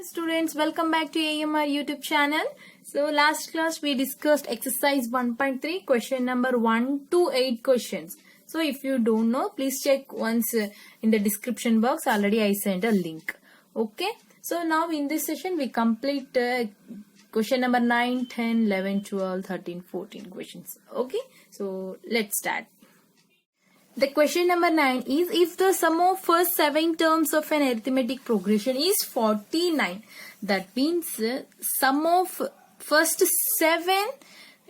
students, welcome back to AMR YouTube channel. So last class we discussed exercise 1.3 question number 1 to 8 questions. So if you don't know, please check once in the description box. Already I sent a link. Okay. So now in this session we complete question number 9, 10, 11, 12, 13, 14 questions. Okay. So let's start. The question number 9 is, if the sum of first 7 terms of an arithmetic progression is 49, that means sum of first 7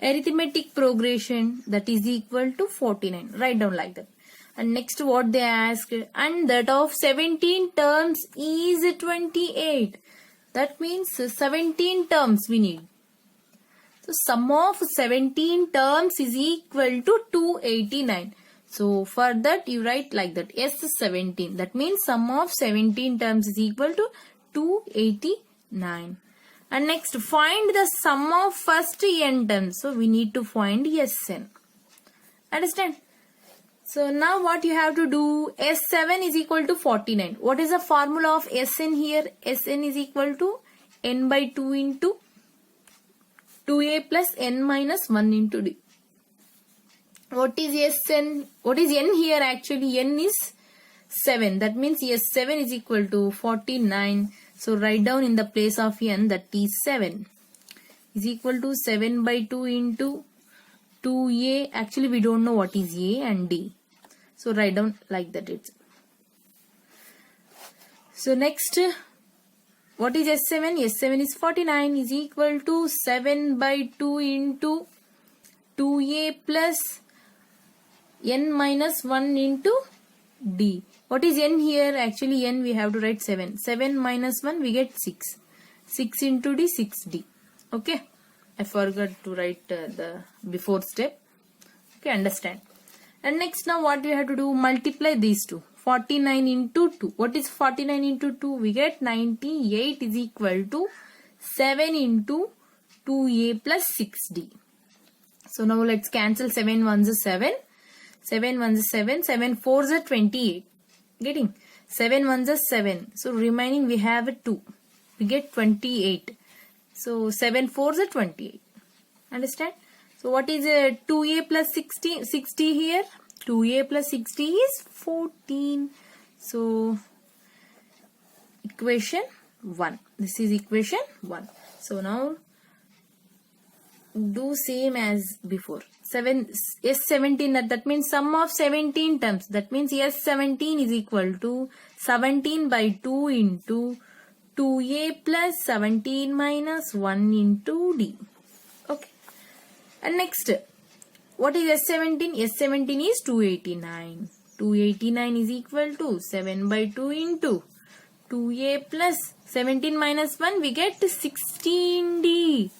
arithmetic progression, that is equal to 49. Write down like that. And next what they ask, and that of 17 terms is 28. That means 17 terms we need. So sum of 17 terms is equal to 289. So for that you write like that, S17. That means sum of 17 terms is equal to 289. And next, find the sum of first n terms. So we need to find Sn. Understand? So now what you have to do, S7 is equal to 49. What is the formula of Sn here? Sn is equal to n by 2 into 2a plus n minus 1 into d. What is Sn? What is n here? Actually n is 7. That means S7 is equal to 49. So write down in the place of n, that is 7 is equal to 7 by 2 into 2a. Actually we don't know what is a and d. So write down like that. So next, what is S7? S7 is 49 is equal to 7 by 2 into 2a plus n minus 1 into d. What is n here? Actually n we have to write 7. 7 minus 1 we get 6. 6 into d, 6d. Okay. I forgot to write the before step. Okay, understand. And next now what we have to do? Multiply these two. 49 into 2. What is 49 into 2? We get 98 is equal to 7 into 2a plus 6d. So now let's cancel 7 ones is 7. 7 ones is 7. 7 fours are 28. Getting? 7 ones are 7. So remaining we have a 2. We get 28. So 7 fours are 28. Understand? So what is 2a plus 60 here? 2a plus 60 is 14. So equation 1. This is equation 1. So now do same as before. S17, that means sum of 17 terms. That means S17 is equal to 17 by 2 into 2a plus 17 minus 1 into d. Okay. And next, what is S17? S17 is 289. 289 is equal to 7 by 2 into 2a plus 17 minus 1. We get 16d.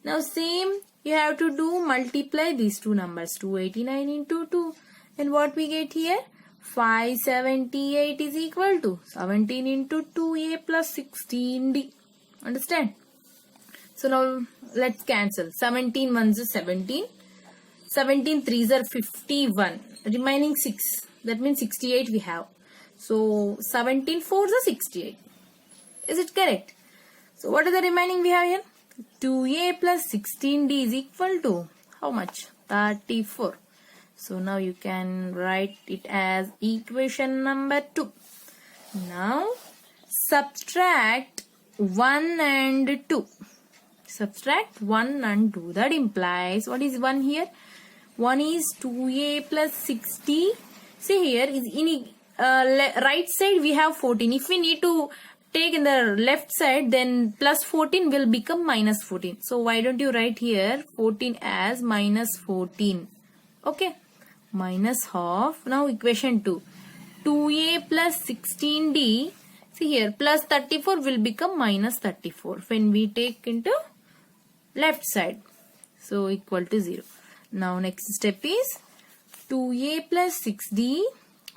Now same you have to do, multiply these two numbers, 289 into 2. And what we get here? 578 is equal to 17 into 2a plus 16d. Understand? So now let's cancel. 17 ones are 17. 17 threes are 51. Remaining 6. That means 68 we have. So 17 fours are 68. Is it correct? So what is the remaining we have here? 2a plus 16d is equal to how much? 34. So now you can write it as equation number 2. Now subtract 1 and 2. Subtract 1 and 2. That implies, what is 1 here? 1 is 2a plus 60. See here is in right side we have 14. If we need to take in the left side, then plus 14 will become minus 14. So why don't you write here 14 as minus 14. Okay. Minus half. Now equation 2. 2a plus 16d. See here plus 34 will become minus 34 when we take into left side. So equal to 0. Now next step is 2a plus 6d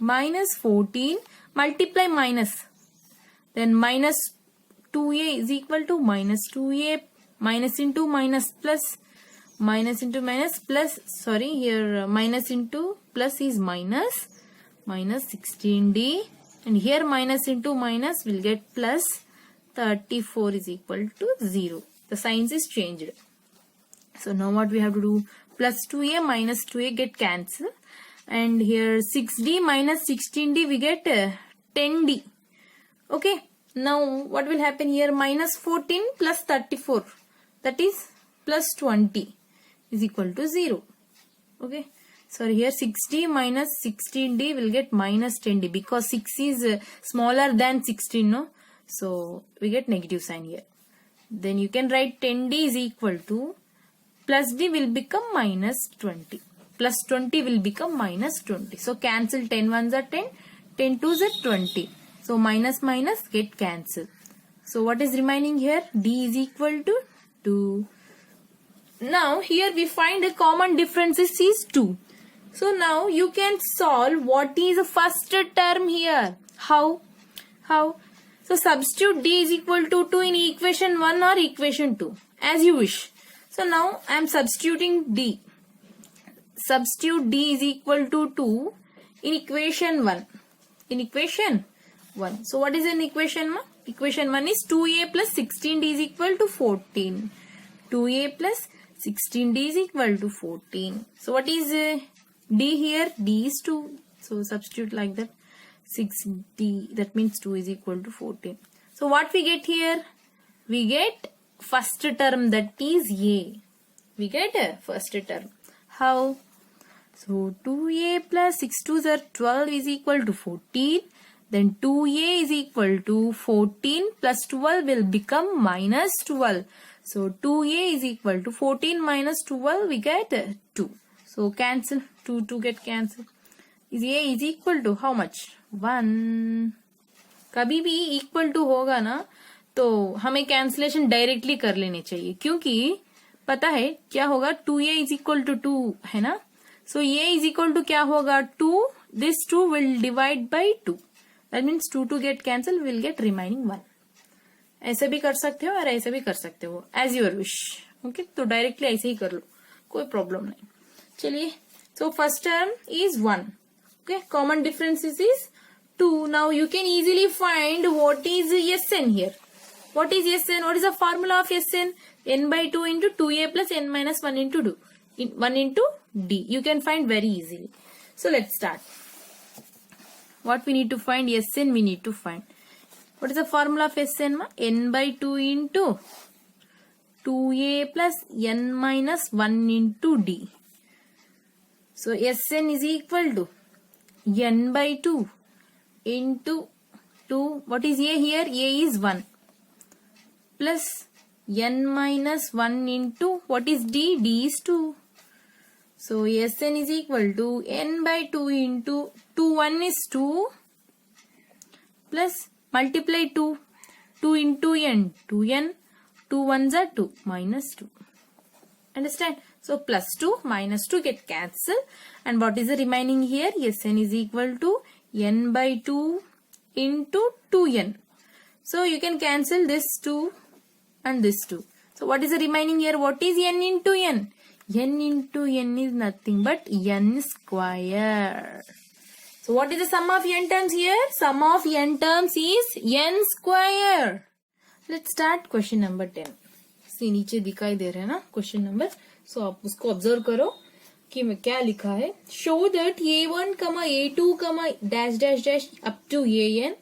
minus 14. Multiply minus. Then minus 2a is equal to minus 2a, minus into minus plus, minus into minus plus, sorry here minus into plus is minus, minus 16d, and here minus into minus will get plus 34 is equal to 0. The signs is changed. So now what we have to do? Plus 2a minus 2a get cancelled. And here 6d minus 16d we get 10d. Okay. Now what will happen here? Minus 14 plus 34. That is plus 20 is equal to 0. Okay. So here 6d minus 16d will get minus 10d because 6 is smaller than 16, no? So we get negative sign here. Then you can write 10d is equal to plus d will become minus 20. Plus 20 will become minus 20. So cancel 10 ones are 10, 10 twos are 20. So minus minus get cancelled. So what is remaining here? D is equal to 2. Now here we find a common differences is 2. So now you can solve what is the first term here. How? So substitute D is equal to 2 in equation 1 or equation 2 as you wish. So now I am substituting D. Substitute D is equal to 2 in equation 1. In equation 1. So what is in equation 1? Equation 1 is 2a plus 16d is equal to 14. 2a plus 16d is equal to 14. So what is D here? D is 2. So substitute like that. 6d, that means 2 is equal to 14. So what we get here? We get first term, that is a. We get a first term. How? So 2a plus 6 2s are 12 is equal to 14. Then 2a is equal to 14 plus 12 will become minus 12. So 2a is equal to 14 minus 12 we get 2. So cancel. 2 get cancelled. Is a is equal to how much? 1. कभी भी equal to होगा ना तो हमें cancellation directly कर लेनी चाहिए क्योंकि पता है क्या होगा 2a इज इक्वल टू 2 है ना. सो a इज इक्वल टू क्या होगा 2. This 2 will divide by 2. That means 2 get cancel will get remaining 1. ऐसे भी कर सकते हो और ऐसे भी कर सकते हो एज यूर विश. ओके तो डायरेक्टली ऐसे ही कर लो कोई प्रॉब्लम नहीं. चलिए so first term is 1. Okay, common differences is 2. Now you can easily find what is Sn here. What is Sn? What is the formula of Sn? N by 2 into 2a plus n minus 1 into 2. 1 into d. You can find very easily. So let's start. What we need to find? Sn we need to find. What is the formula of Sn? N by 2 into 2a plus n minus 1 into d. So Sn is equal to n by 2 into 2. What is a here? A is 1 plus n minus 1 into what is d? D is 2. So Sn is equal to n by 2 into 2 1 is 2 plus multiply 2. 2 into n 2n. 2 1s are 2 minus 2. Understand? So plus 2 minus 2 get cancelled. And what is the remaining here? Sn is equal to n by 2 into 2n. So you can cancel this 2 and this 2. So what is the remaining here? What is n into n? N into n is nothing but n square. So what is the sum of n terms here? Sum of n terms is n square. Let's start question number 10. See नीचे दिखाई दे रहा है ना question number. सो आप उसको observe करो कि मैं क्या लिखा है. Show that a1 a2 dash dash dash up to an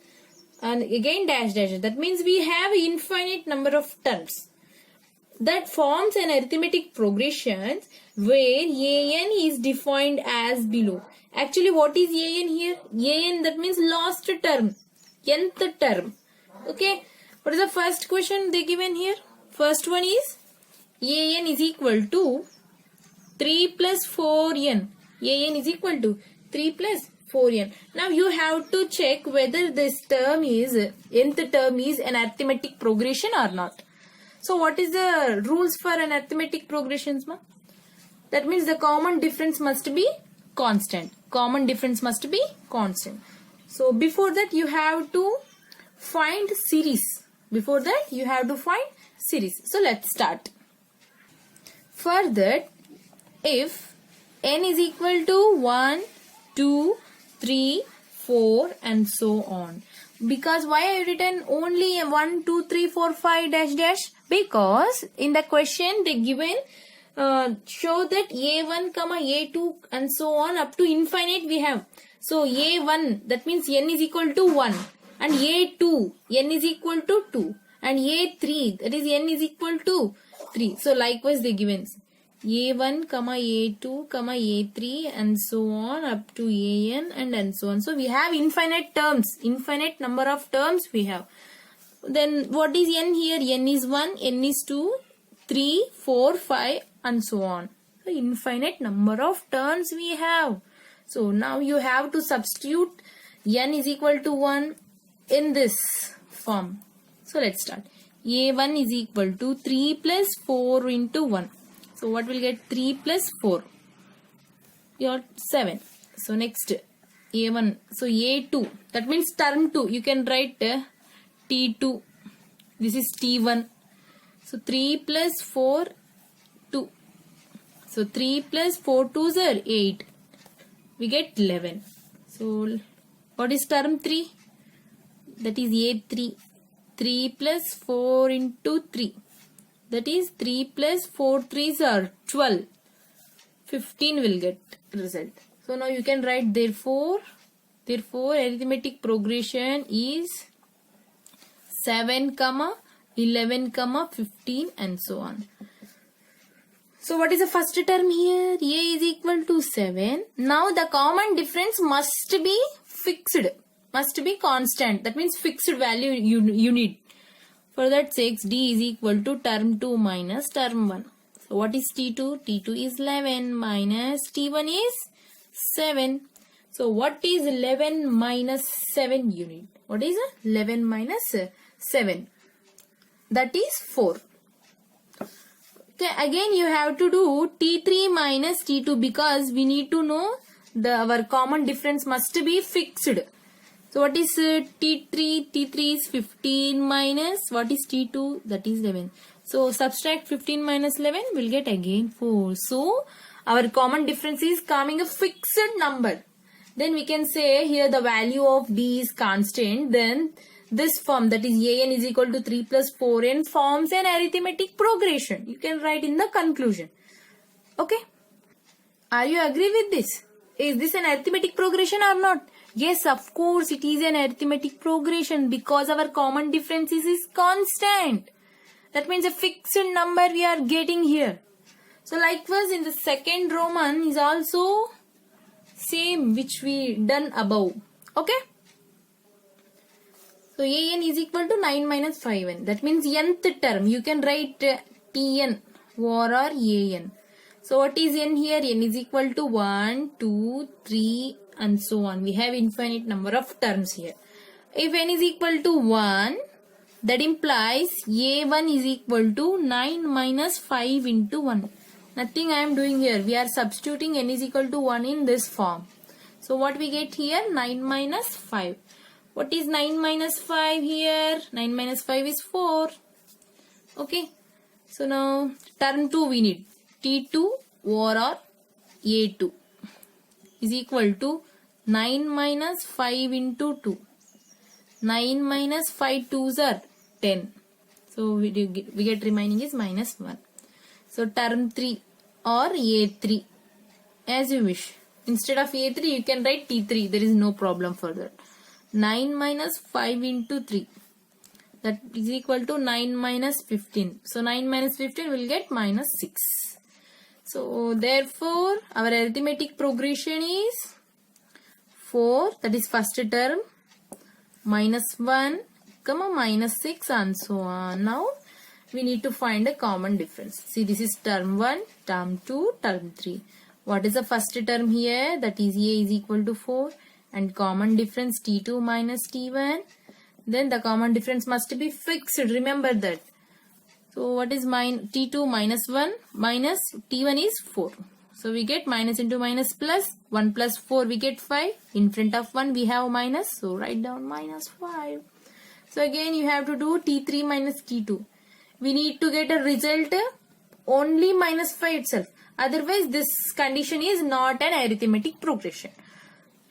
and again dash dash. That means we have infinite number of terms that forms an arithmetic progression where an is defined as below. Actually what is an here? An that means last term, nth term. Okay, what is the first question they given here? First one is an is equal to 3 plus 4n. an is equal to 3 plus 4n. Now you have to check whether this term is, nth term is an arithmetic progression or not. So what is the rules for an arithmetic progressions? That means the common difference must be constant. Common difference must be constant. So before that you have to find series. Before that you have to find series. So let's start. For that, if n is equal to 1, 2, 3, 4 and so on. Because why I written only 1, 2, 3, 4, 5 dash dash? Because in the question they given show that a1 comma a2 and so on up to infinite we have. So a1 that means n is equal to 1 and a2 n is equal to 2 and a3 that is n is equal to 3. So likewise they given a1 comma a2 comma a3 and so on up to an and so on. So we have infinite terms, infinite number of terms we have. Then what is n here? N is 1, n is 2, 3, 4, 5 and so on. So infinite number of terms we have. So now you have to substitute n is equal to 1 in this form. So let's start. a1 is equal to 3 plus 4 into 1. So what will get 3 plus 4? Your 7. So next a1. So a2 that means term 2. You can write t2. This is t1. So 3 plus 4 2. So 3 plus 4 2s are 8. We get 11. So what is term 3? That is a3. 3 plus 4 into 3. That is 3 plus 4 3s are 12. 15 will get result. So now you can write therefore arithmetic progression is 7, 11, 15 and so on. So what is the first term here? A is equal to 7. Now the common difference must be fixed. Must be constant. That means fixed value you need. For that sake, D is equal to term 2 minus term 1. So what is T2? T2 is 11 minus T1 is 7. So what is 11 minus 7 unit? What is 11 minus 7? That is 4. Okay, again you have to do T3 minus T2 because we need to know our common difference must be fixed. So what is T3? T3 is 15 minus what is T2? That is 11. So subtract 15 minus 11 will get again 4. So our common difference is coming a fixed number. Then we can say here the value of D is constant. Then this form that is an is equal to 3 plus 4n forms an arithmetic progression. You can write in the conclusion. Okay. Are you agree with this? Is this an arithmetic progression or not? Yes, of course it is an arithmetic progression because our common differences is constant. That means a fixed number we are getting here. So likewise in the second Roman is also same which we done above. Okay. So an is equal to 9 minus 5n. That means nth term. You can write tn or an. So what is n here? N is equal to 1, 2, 3 and so on. We have infinite number of terms here. If n is equal to 1, that implies a1 is equal to 9 minus 5 into 1. Nothing I am doing here. We are substituting n is equal to 1 in this form. So what we get here? 9 minus 5. What is 9 minus 5 here? 9 minus 5 is 4. Okay. So now term 2 we need. T2 or A2 is equal to 9 minus 5 into 2. 9 minus 5 2s are 10. So we get remaining is minus 1. So term 3 or A3 as you wish. Instead of A3 you can write T3. There is no problem for that. 9 minus 5 into 3. That is equal to 9 minus 15. So 9 minus 15 will get minus 6. So therefore our arithmetic progression is 4, that is first term, minus 1, minus 6 and so on. Now we need to find a common difference. See, this is term 1, term 2, term 3. What is the first term here? That is A is equal to 4 and common difference T2 minus T1. Then the common difference must be fixed. Remember that. So what is T2 minus 1 minus T1 is 4. So we get minus into minus plus. 1 plus 4 we get 5. In front of 1 we have minus. So write down minus 5. So again you have to do T3 minus T2. We need to get a result only minus 5 itself. Otherwise this condition is not an arithmetic progression.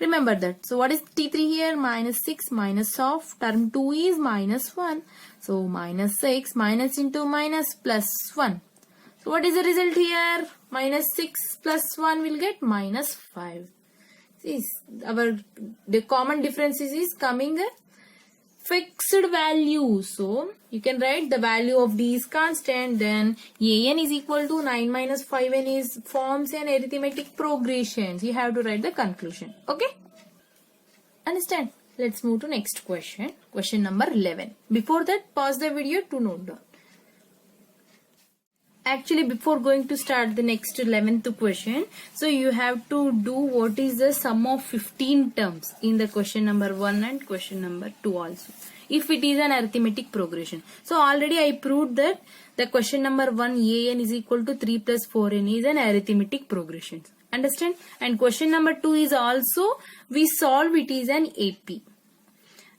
Remember that. So what is T3 here? Minus 6 minus of term 2 is minus 1. So minus 6 minus into minus plus 1. So what is the result here? Minus 6 plus 1 will get minus 5. See, the common differences is coming a fixed value. So you can write the value of D is constant. Then AN is equal to 9 minus 5N is forms an arithmetic progression. You have to write the conclusion. Okay? Understand? Let's move to next question. Question number 11. Before that, pause the video to note down. Actually, before going to start the next 11th question, so you have to do what is the sum of 15 terms in the question number 1 and question number 2 also, if it is an arithmetic progression. So already I proved that the question number 1 AN is equal to 3 plus 4N is an arithmetic progression. Understand? And question number 2 is also we solve it is an AP.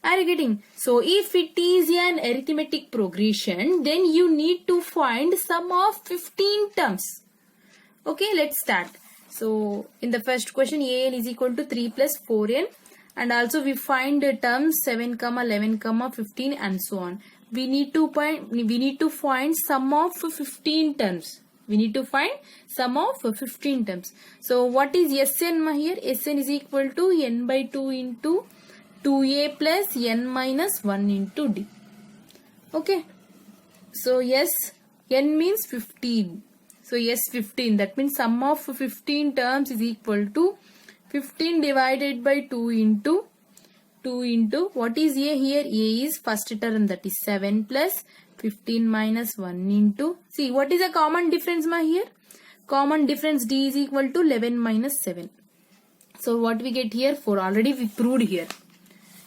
Are you getting? So if it is an arithmetic progression, then you need to find sum of 15 terms. Okay, let's start. So in the first question, AN is equal to 3 plus 4N, and also we find the terms 7, 11, 15 and so on. We need to find sum of 15 terms. We need to find sum of 15 terms. So what is Sn here? Sn is equal to n by 2 into 2a plus n minus 1 into d. Okay. So yes, n means 15. So yes, 15. That means sum of 15 terms is equal to 15 divided by 2 into what is a here? A is first term, that is 7 plus 15 minus 1 into. See, what is a common difference here? Common difference d is equal to 11 minus 7. So what we get here? 4. Already we proved here.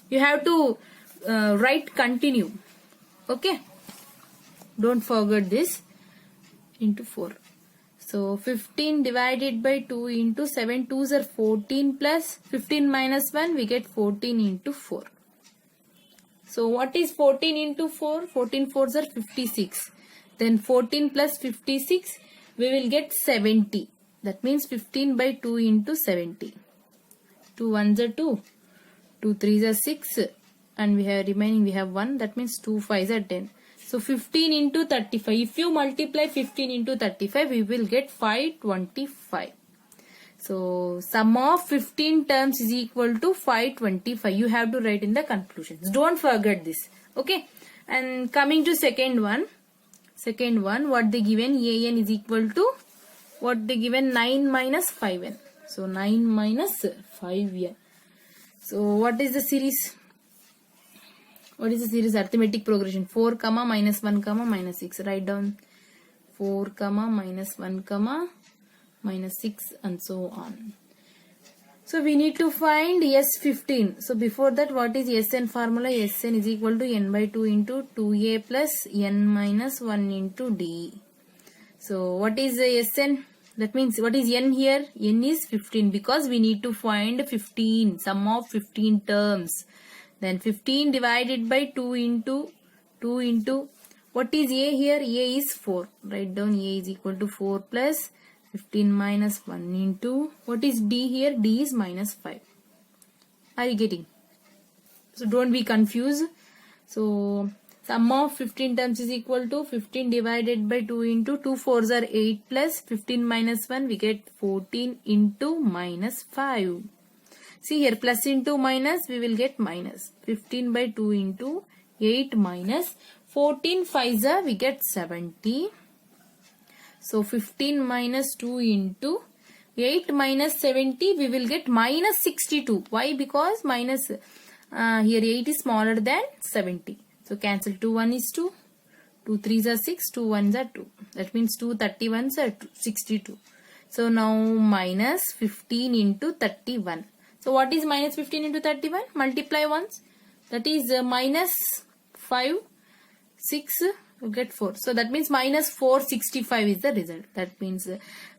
You have to write continue. Okay. Don't forget this. Into 4. So 15 divided by 2 into 7 2s are 14 plus 15 minus 1, we get 14 into 4. So what is 14 into 4? 14 4s are 56. Then 14 plus 56, we will get 70. That means 15 by 2 into 70. 2 1s are 2. 2 3s are 6. And we have remaining, we have 1. That means 2 5s are 10. So 15 into 35. If you multiply 15 into 35, we will get 525. So sum of 15 terms is equal to 525. You have to write in the conclusions. Don't forget this. Okay. And coming to second one. Second one, what they given? AN is equal to what they given? 9 minus 5n. So 9 minus 5n. So what is the series? What is the series? Arithmetic progression. 4, minus 1, minus 6. Write down 4, minus 1, minus 6 and so on. So we need to find S15. So before that, what is Sn formula? Sn is equal to n by 2 into 2a plus n minus 1 into d. So what is the Sn? That means what is n here? N is 15 because we need to find 15. Sum of 15 terms. Then 15 divided by 2 into what is a here? A is 4. Write down a is equal to 4 plus 15 minus 1 into what is d here? D is minus 5. Are you getting? So don't be confused. So sum of 15 terms is equal to 15 divided by 2 into 2 4s are 8 plus 15 minus 1, we get 14 into minus 5. See here, plus into minus, we will get minus. 15 by 2 into 8 minus 14 5s, we get 70. So 15 minus 2 into 8 minus 70, we will get minus 62. Why? Because minus here 8 is smaller than 70. So cancel 2 1 is 2. 2 3s are 6. 2 1s are 2. That means 2 31s are 62. So now minus 15 into 31. So what is minus 15 into 31? Multiply once. That is minus 5, 6, you get 4. So that means minus 465 is the result. That means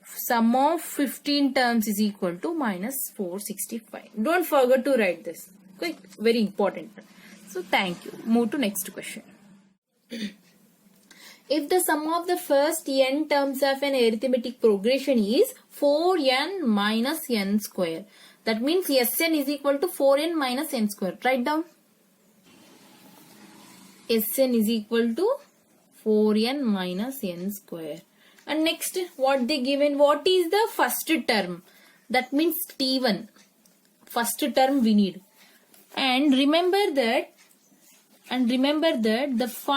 sum of 15 terms is equal to minus 465. Don't forget to write this. Okay? Very important. So thank you. Move to next question. If the sum of the first n terms of an arithmetic progression is 4n minus n square, That means Sn is equal to 4n minus n square. Write down. Sn is equal to 4n minus n square. And next, what they given? What is the first term? That means T1. First term we need. And remember that the first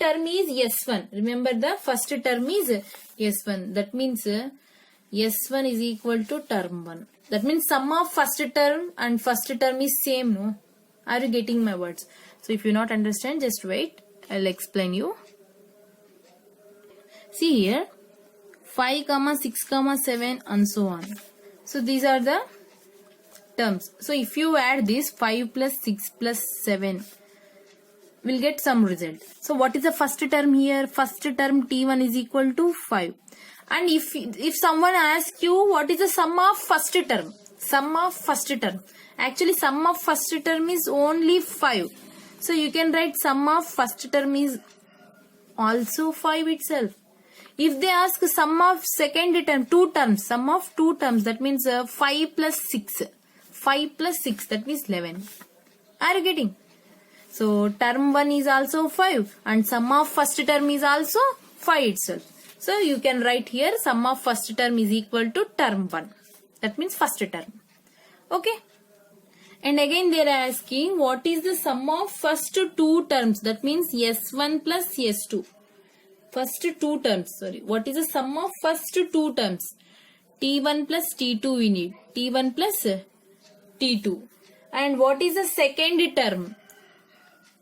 term is S1. Remember the first term is S1. That means S1 is equal to term 1. That means sum of first term and first term is same, no? Are you getting my words? So if you not understand, just wait. I'll explain you. See here, 5, 6, 7 and so on. So these are the terms. So if you add this 5 plus 6 plus 7, we'll get some result. So what is the first term here? First term T1 is equal to 5. And if someone asks you what is the sum of first term? Sum of first term. Actually sum of first term is only 5. So you can write sum of first term is also 5 itself. If they ask sum of second term, sum of two terms, that means 5 plus 6. 5 plus 6, that means 11. Are you getting? So term 1 is also 5 and sum of first term is also 5 itself. So you can write here sum of first term is equal to term 1. That means first term. Okay. And again they are asking what is the sum of first two terms. That means S1 plus S2. First two terms, sorry. What is the sum of first two terms? T1 plus T2 we need. T1 plus T2. And what is the second term?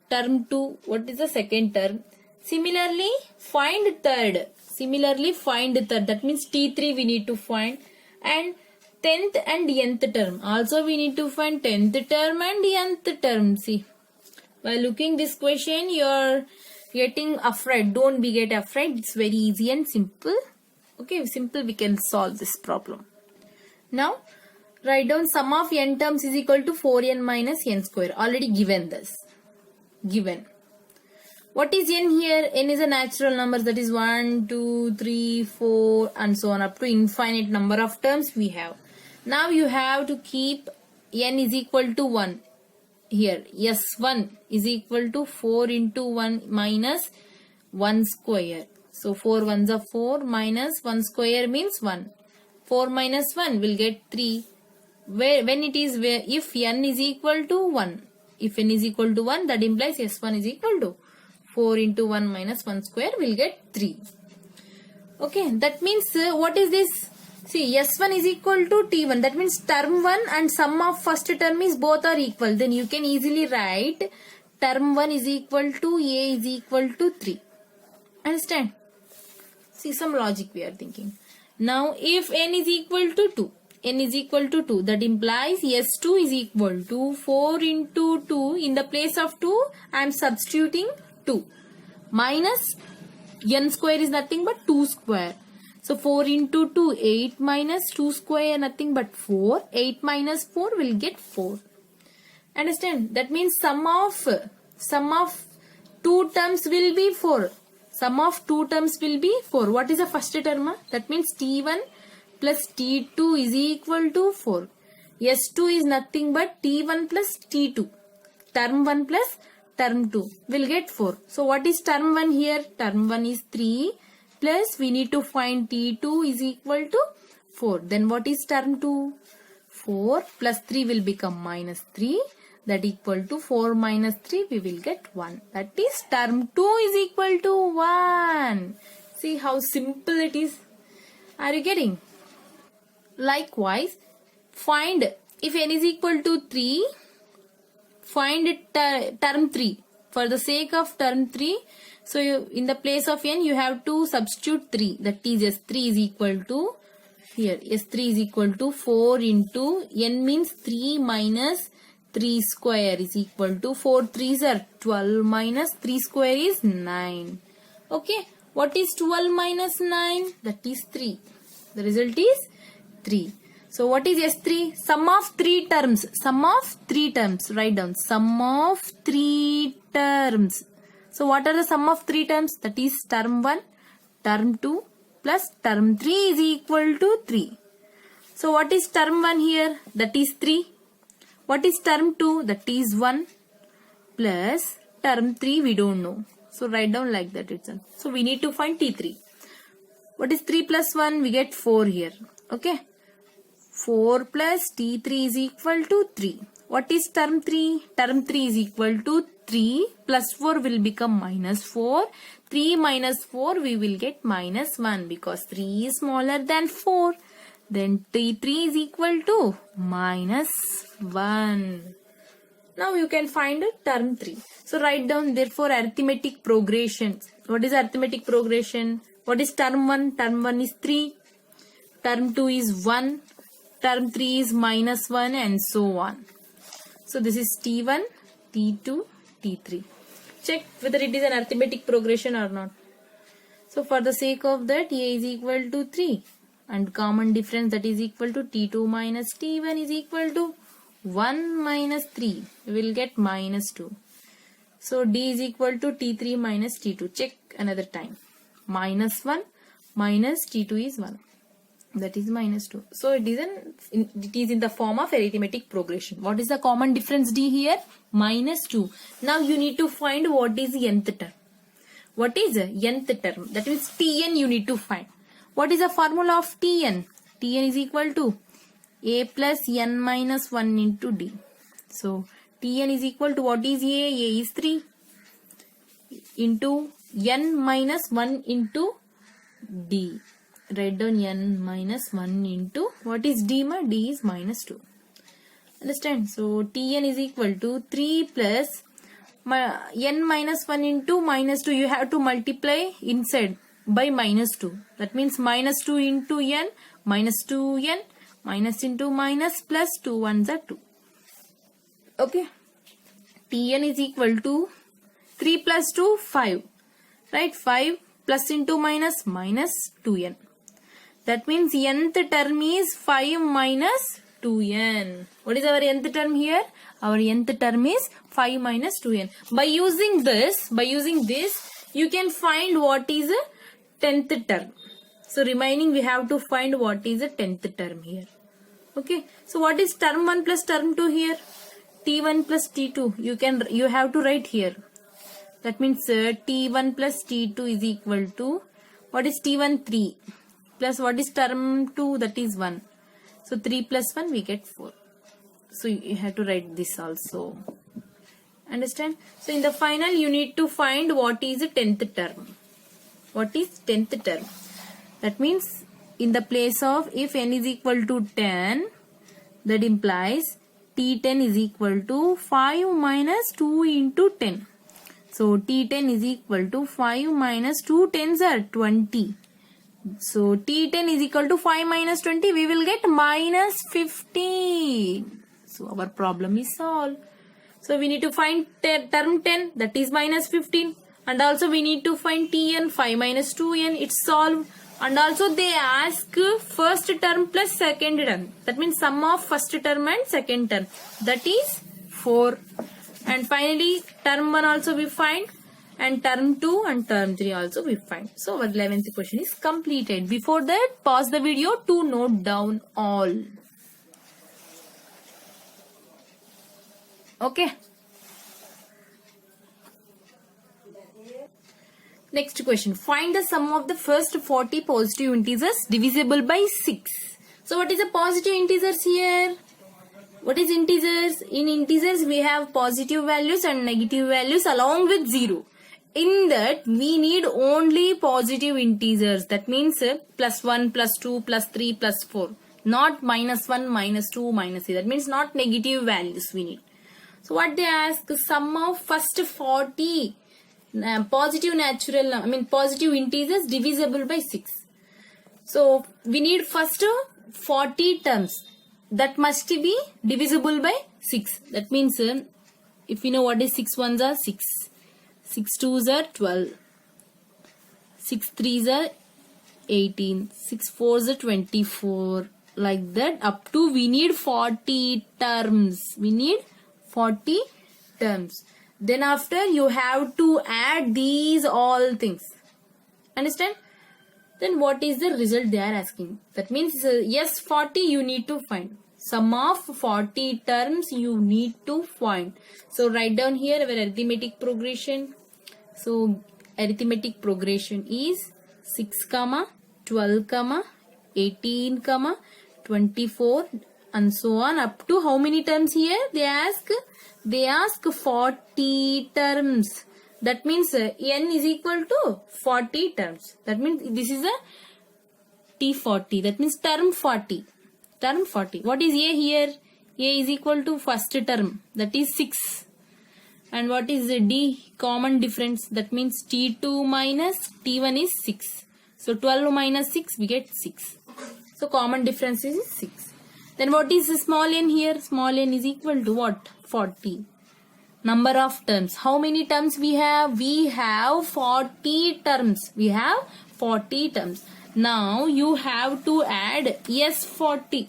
Term 2. What is the second term? Similarly, find third. That means T3 we need to find. And 10th and nth term. Also we need to find 10th term and nth term. See. By looking this question, you are getting afraid. Don't be get afraid. It's very easy and simple. Okay, simple we can solve this problem. Now, write down sum of n terms is equal to 4n minus n square. Already given this. Given. What is n here? N is a natural number, that is 1, 2, 3, 4 and so on up to infinite number of terms we have. Now you have to keep n is equal to 1. Here S1 is equal to 4 into 1 minus 1 square. So 4 ones are 4 minus 1 square means 1. 4 minus 1 will get 3. If n is equal to 1. If n is equal to 1, that implies S1 is equal to 4 into 1 minus 1 square will get 3. Okay, that means what is this? See, S1 is equal to T1. That means term 1 and sum of first term is both are equal. Then you can easily write term 1 is equal to A is equal to 3. Understand? See, some logic we are thinking. Now, if n is equal to 2. N is equal to 2. That implies S2 is equal to 4 into 2. In the place of 2, I am substituting 2. Minus n square is nothing but 2 square. So 4 into 2, 8 minus 2 square, nothing but 4. 8 minus 4 will get 4. Understand? That means sum of two terms will be 4. Sum of two terms will be 4. What is the first term? That means T1 plus T2 is equal to 4. S2 is nothing but T1 plus T2. Term 1 plus term 2 will get 4. So what is term 1 here? Term 1 is 3. Plus we need to find T2 is equal to 4. Then what is term 2? 4 plus 3 will become minus 3. That equal to 4 minus 3 we will get 1. That is term 2 is equal to 1. See how simple it is. Are you getting? Likewise, find if n is equal to 3, find term 3. For the sake of term 3, so in the place of n you have to substitute 3. That is S3 is equal to, here S3 is equal to 4 into n means 3 minus 3 square is equal to 4 3s are 12 minus 3 square is 9. Okay, what is 12 minus 9? That is 3. The result is 3. So what is S3? Sum of 3 terms. Sum of 3 terms. Write down. Sum of 3 terms. So what are the sum of 3 terms? That is term 1, term 2 plus term 3 is equal to 3. So what is term 1 here? That is 3. What is term 2? That is 1. Plus term 3 we don't know. So write down like that itself. So we need to find T3. What is 3 plus 1? We get 4 here. Okay. 4 plus T3 is equal to 3. What is term 3? Term 3 is equal to 3 plus 4 will become minus 4. 3 minus 4 we will get minus 1 because 3 is smaller than 4. Then T3 is equal to minus 1. Now you can find term 3. So write down therefore arithmetic progression. What is arithmetic progression? What is term 1? Term 1 is 3. Term 2 is 1. Term 3 is minus 1 and so on. So this is T1, T2, T3. Check whether it is an arithmetic progression or not. So for the sake of that, A is equal to 3. And common difference, that is equal to T2 minus T1 is equal to 1 minus 3. We will get minus 2. So D is equal to T3 minus T2. Check another time. Minus 1 minus T2 is 1. That is minus 2. So it is in the form of arithmetic progression. What is the common difference D here? Minus 2. Now you need to find what is the nth term. What is the nth term? That means Tn you need to find. What is the formula of Tn? Tn is equal to A plus n minus 1 into D. So Tn is equal to what is A? A is 3 into n minus 1 into D. Write down n minus 1 into what is D? D is minus 2. Understand? So Tn is equal to 3 plus n minus 1 into minus 2. You have to multiply inside by minus 2. That means minus 2 into n, minus 2n, minus into minus, plus 2 ones are 2. Okay. Tn is equal to 3 plus 2, 5. Right? 5 plus into minus, minus 2n. That means nth term is 5 minus 2n. What is our nth term here? Our nth term is 5 minus 2n. By using this, you can find what is a 10th term. So remaining we have to find what is a 10th term here. Okay. So what is term 1 plus term 2 here? T1 plus T2. You have to write here. That means T1 plus T2 is equal to what is T1? 3. Plus what is term 2? That is 1. So 3 plus 1 we get 4. So you have to write this also. Understand? So in the final you need to find what is the 10th term. What is 10th term? That means in the place of if n is equal to 10, that implies T10 is equal to 5 minus 2 into 10. So T10 is equal to 5 minus 2 tens are 20. So T10 is equal to 5 minus 20. We will get minus 15. So our problem is solved. So we need to find term 10, that is minus 15. And also we need to find Tn, 5 minus 2n. It's solved. And also they ask first term plus second term. That means sum of first term and second term. That is 4. And finally term 1 also we find. And term 2 and term 3 also we find. So our 11th question is completed. Before that, pause the video to note down all. Okay. Next question. Find the sum of the first 40 positive integers divisible by 6. So what is the positive integers here? What is integers? In integers we have positive values and negative values along with 0. In that we need only positive integers. That means plus 1, plus 2, plus 3, plus 4. Not minus 1, minus 2, minus 3. That means not negative values we need. So what they ask? Sum of first 40 positive integers divisible by 6. So we need first 40 terms that must be divisible by 6. That means if you know what is 6 ones are 6. 6 2s are 12. 6 3s are 18. 6 4s are 24. Like that up to we need 40 terms. We need 40 terms. Then after you have to add these all things. Understand? Then what is the result they are asking? That means S40 you need to find. Sum of 40 terms you need to find. So write down here our arithmetic progression. So arithmetic progression is 6, 12, 18, 24 and so on up to how many terms here? They ask 40 terms. That means n is equal to 40 terms. That means this is a T40. That means term 40. Term 40. What is A here? A is equal to first term. That is 6. And what is D? Common difference. That means T2 minus T1 is 6. So 12 minus 6 we get 6. So common difference is 6. Then what is small n here? Small n is equal to what? 40. Number of terms. How many terms we have? We have 40 terms. We have 40 terms. Now you have to add S40.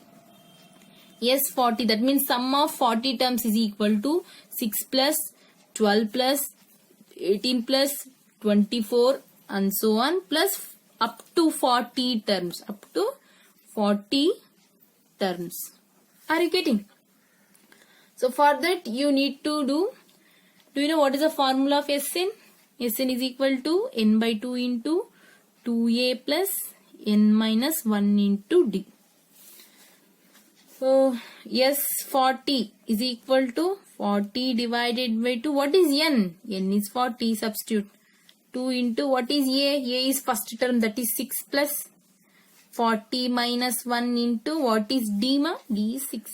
S40, that means sum of 40 terms is equal to 6 plus 12 plus 18 plus 24 and so on plus up to 40 terms. Up to 40 terms. Are you getting? So for that you need to do you know what is the formula of Sn? Sn is equal to n by 2 into 2a plus n minus 1 into d. So S40 is equal to 40 divided by 2. What is n? N is 40. Substitute. 2 into what is a? A is first term, that is 6 plus 40 minus 1 into what is d ma? D is 6.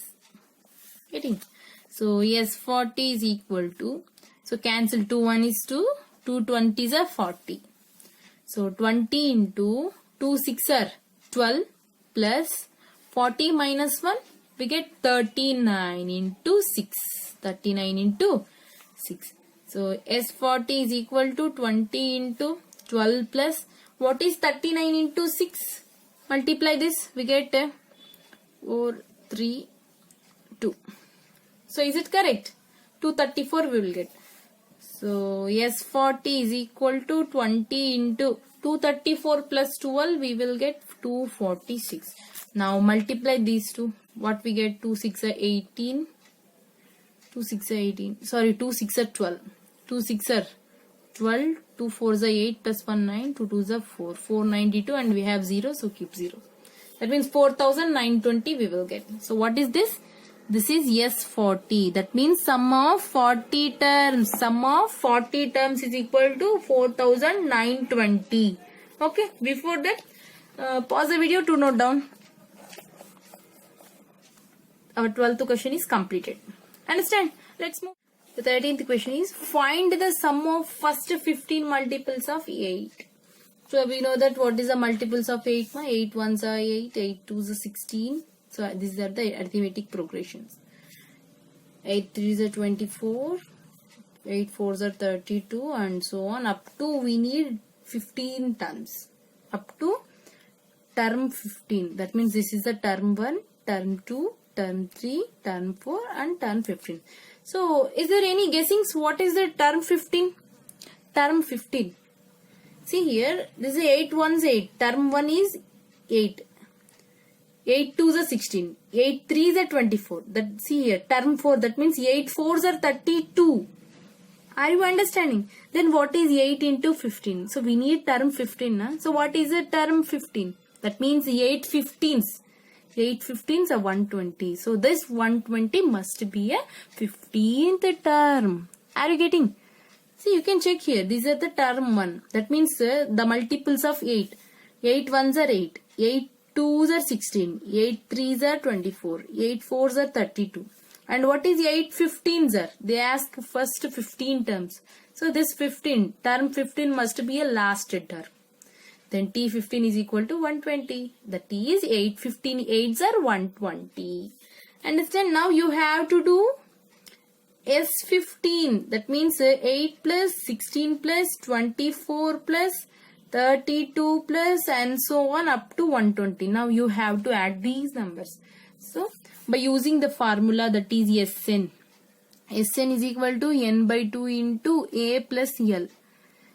Getting? So S40 is equal to, so cancel 2 1 is 2, 2 20s are 40. So 20 into 2 6 are 12 plus 40 minus 1, we get 39 into 6. 39 into 6. So S40 is equal to 20 into 12 plus what is 39 into 6? Multiply this, we get 4, 3, 2. So is it correct? 234 we will get. So S40 is equal to 20 into 234 plus 12, we will get 246. Now multiply these two. What we get? 2 6 are 18. 2 6 are 18. Sorry, 2 6 are 12. 2 6 are 12. 2 4 are 8 plus 1 9. 2 2 are 4. 492 and we have 0, so keep 0. That means 4920 we will get. So what is this? This is S40. That means sum of 40 terms. Sum of 40 terms is equal to 4920. Okay. Before that, pause the video to note down. Our 12th question is completed. Understand? Let's move. The 13th question is find the sum of first 15 multiples of 8. So we know that what is the multiples of 8? 8 ones are 8, 8 twos are 16. So these are the arithmetic progressions. 8 threes are 24, 8 fours are 32 and so on. Up to we need 15 terms. Up to term 15. That means this is the term 1, term 2, term 3, term 4 and term 15. So is there any guessings? What is the term 15? Term 15. See here, this is 8 ones 8. Term 1 is 8. 8 twos are 16. 8 threes are 24. That see here, term 4. That means 8 fours are 32. Are you understanding? Then what is 8 into 15? So we need term 15. Na? So what is the term 15? That means 8 15s. 8 15s are 120. So this 120 must be a 15th term. Are you getting? See, you can check here. These are the term 1. That means the multiples of 8. 8 ones are 8. 8 2s are 16. 8 3s are 24. 8 4s are 32. And what is 8 15s are? They ask first 15 terms. So this 15, term 15 must be a last term. Then T15 is equal to 120. The T is 8. 15 8s are 120. Understand? Now you have to do S15. That means 8 plus 16 plus 24 plus 32 plus and so on up to 120. Now you have to add these numbers. So by using the formula that is Sn. Sn is equal to n by 2 into a plus l.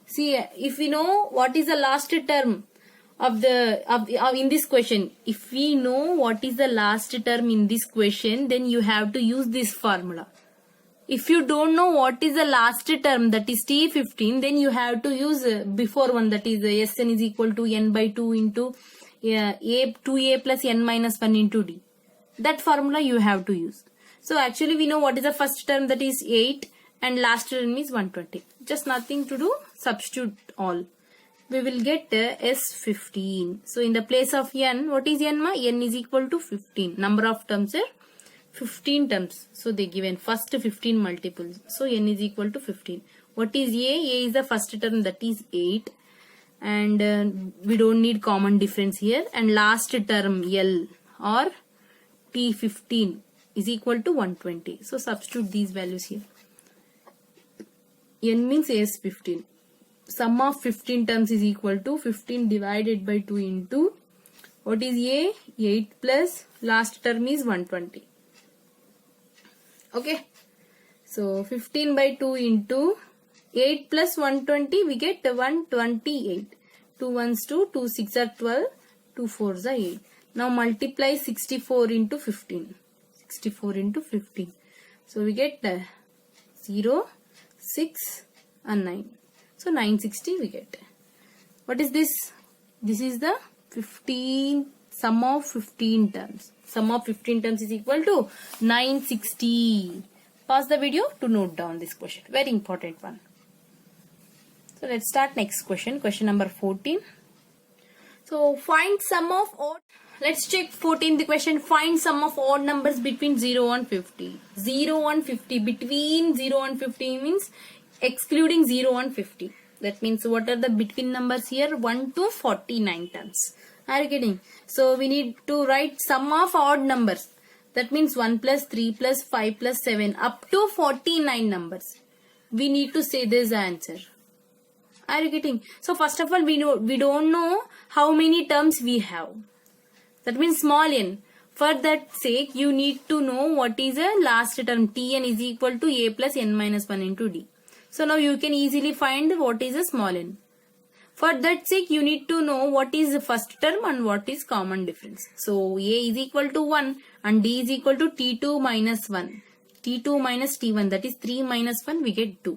See, if we know what is the last term in this question. If we know what is the last term in this question, then you have to use this formula. If you don't know what is the last term, that is T15, then you have to use before one, that is Sn is equal to n by 2 into a 2a plus n minus 1 into d. That formula you have to use. So actually we know what is the first term, that is 8, and last term is 120. Just nothing to do, substitute all. We will get S15. So in the place of n, what is n? N is equal to 15. Number of terms are 15 terms. So they given first 15 multiples. So n is equal to 15. What is A? A is the first term, that is 8. And we don't need common difference here. And last term L or T15 is equal to 120. So substitute these values here. N means A is 15. Sum of 15 terms is equal to 15 divided by 2 into, what is A? 8 plus last term is 120. Okay. So 15 by 2 into 8 plus 120, we get 128. 2 ones 2, 2 6 are 12, 2 4s are 8. Now multiply 64 into 15. 64 into 15. So we get 0, 6 and 9. So 960 we get. What is this? This is the 15 sum of 15 terms. Sum of 15 terms is equal to 960. Pause the video to note down this question. Very important one. So let's start next question. Question number 14. So find sum of odd. Let's check 14 the question. Find sum of odd numbers between 0 and 50. 0 and 50. Between 0 and 50 means excluding 0 and 50. That means what are the between numbers here? 1 to 49 terms. Are you getting? So we need to write sum of odd numbers. That means 1 plus 3 plus 5 plus 7 up to 49 numbers. We need to say this answer. Are you getting? So first of all, we don't know how many terms we have. That means small n. For that sake, you need to know what is the last term. Tn is equal to a plus n minus 1 into d. So now you can easily find what is a small n. For that sake, you need to know what is the first term and what is common difference. So a is equal to 1 and d is equal to t2 minus 1. t2 minus t1, that is 3 minus 1, we get 2.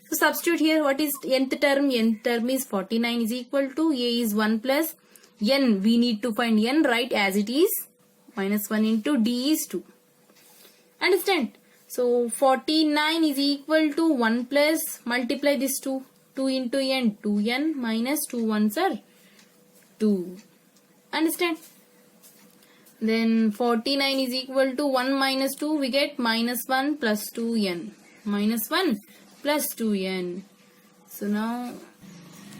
So substitute here, what is nth term? Nth term is 49 is equal to a is 1 plus n. We need to find n, right, as it is minus 1 into d is 2. Understand? So 49 is equal to 1 plus, multiply this 2. 2 into n, 2n minus 2 ones are 2. Understand? Then 49 is equal to 1 minus 2, we get minus 1 plus 2n. Minus 1 plus 2n. So now,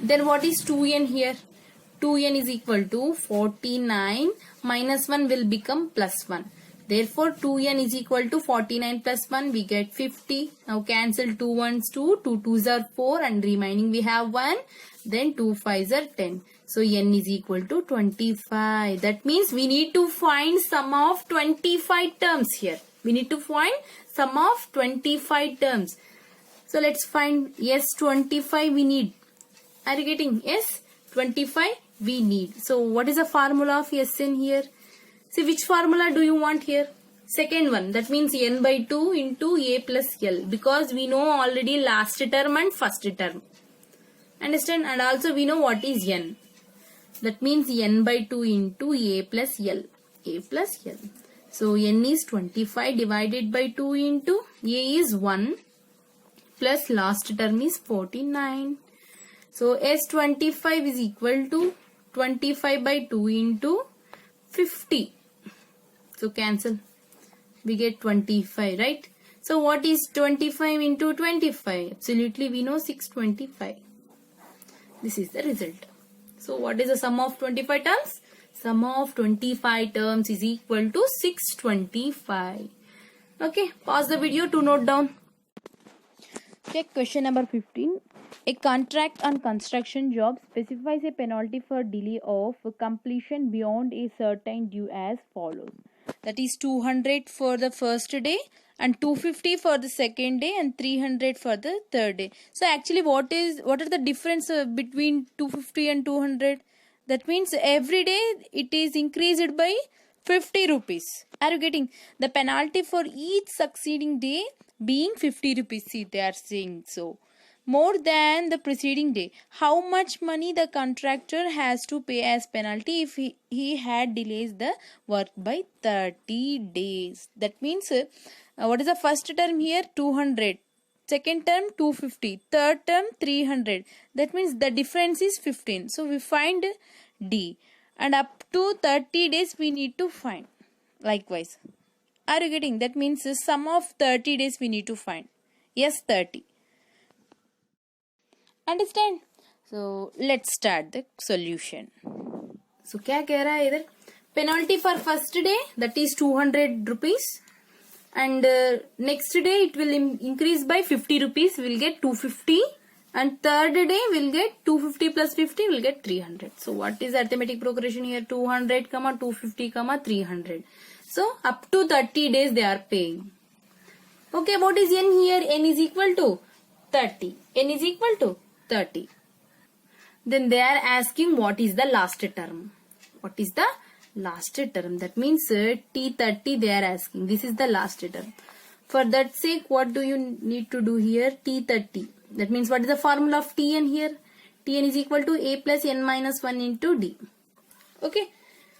then what is 2n here? 2n is equal to 49 minus 1 will become plus 1. Therefore, 2n is equal to 49 plus 1. We get 50. Now cancel 2 ones 2. 2 2s are 4 and remaining we have 1. Then 2 5s are 10. So n is equal to 25. That means we need to find sum of 25 terms here. We need to find sum of 25 terms. So let's find S25 we need. Are you getting? S25 we need. So what is the formula of Sn here? See, which formula do you want here? Second one. That means n by 2 into a plus l. Because we know already last term and first term. Understand? And also we know what is n. That means n by 2 into a plus l. A plus l. So n is 25 divided by 2 into a is 1 plus last term is 49. So S25 is equal to 25 by 2 into 50. So cancel. We get 25, right? So what is 25 into 25? Absolutely we know 625. This is the result. So what is the sum of 25 terms? Sum of 25 terms is equal to 625. Okay, pause the video to note down. Check question number 15. A contract on construction job specifies a penalty for delay of completion beyond a certain due as follows. That is 200 for the first day and 250 for the second day and 300 for the third day. So actually what are the difference between 250 and 200? That means every day it is increased by 50 rupees. Are you getting? The penalty for each succeeding day being 50 rupees. See, they are saying so. More than the preceding day. How much money the contractor has to pay as penalty if he had delays the work by 30 days. That means what is the first term here? 200. Second term 250. Third term 300. That means the difference is 15. So we find D. And up to 30 days we need to find. Likewise. Are you getting? That means the sum of 30 days we need to find. Yes, 30. Understand? So let's start the solution. So क्या कह रहा है इधर? Penalty for first day, that is 200 rupees. And next day it will increase by 50 rupees. We'll get 250. And third day we'll get 250 plus 50. We'll get 300. So what is arithmetic progression here? 200, 250, 300. So up to 30 days they are paying. Okay, what is n here? N is equal to 30. N is equal to 30. Then they are asking what is the last term. What is the last term? That means T30 they are asking. This is the last term. For that sake, what do you need to do here? T30. That means what is the formula of Tn here? Tn is equal to A plus n minus 1 into D. Okay.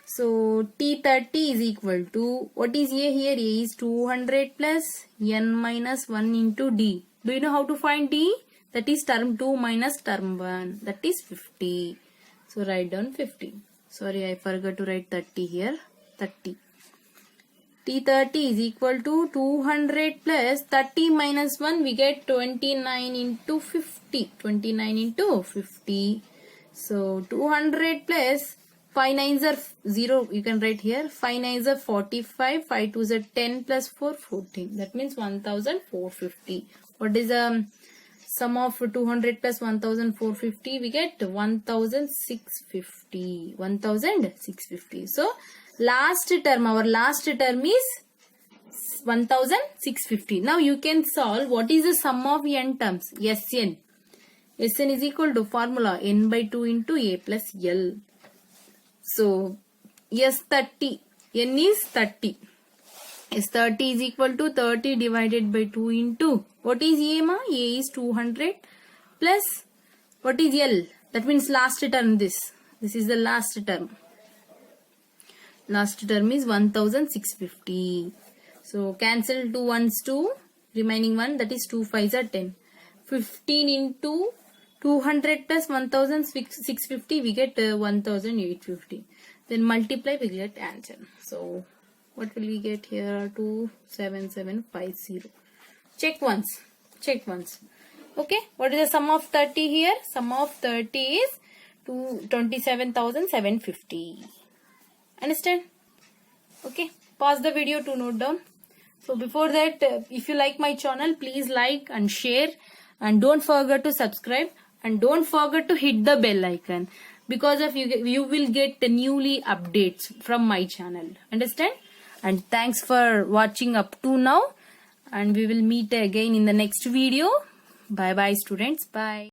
So T30 is equal to, what is A here? A is 200 plus n minus 1 into D. Do you know how to find D? That is term 2 minus term 1. That is 50. So write down 50. Sorry, I forgot to write 30 here. 30. T30 is equal to 200 plus 30 minus 1. We get 29 into 50. 29 into 50. So 200 plus 5 9s are 0. You can write here. 5 9s are 45. 5 2s are 10 plus 4 14. That means 1450. What is the sum of 200 plus 1450? We get 1650. 1650. So last term, our last term is 1650. Now you can solve what is the sum of n terms. Sn. Sn is equal to formula n by 2 into A plus L. So S30. N is 30. S30 is equal to 30 divided by 2 into, what is A ma? A is 200 plus, what is L? That means last term this. This is the last term. Last term is 1650. So cancel 2 ones 2. Remaining 1, that is 2 5s are 10. 15 into 200 plus 1650, we get 1850. Then multiply, we get answer. So what will we get here? 27750. Check once. Check once. Okay. What is the sum of 30 here? Sum of 30 is 27,750. Understand? Okay. Pause the video to note down. So before that, if you like my channel, please like and share. And don't forget to subscribe. And don't forget to hit the bell icon. Because of you will get the newly updates from my channel. Understand? And thanks for watching up to now. And we will meet again in the next video. Bye bye students. Bye.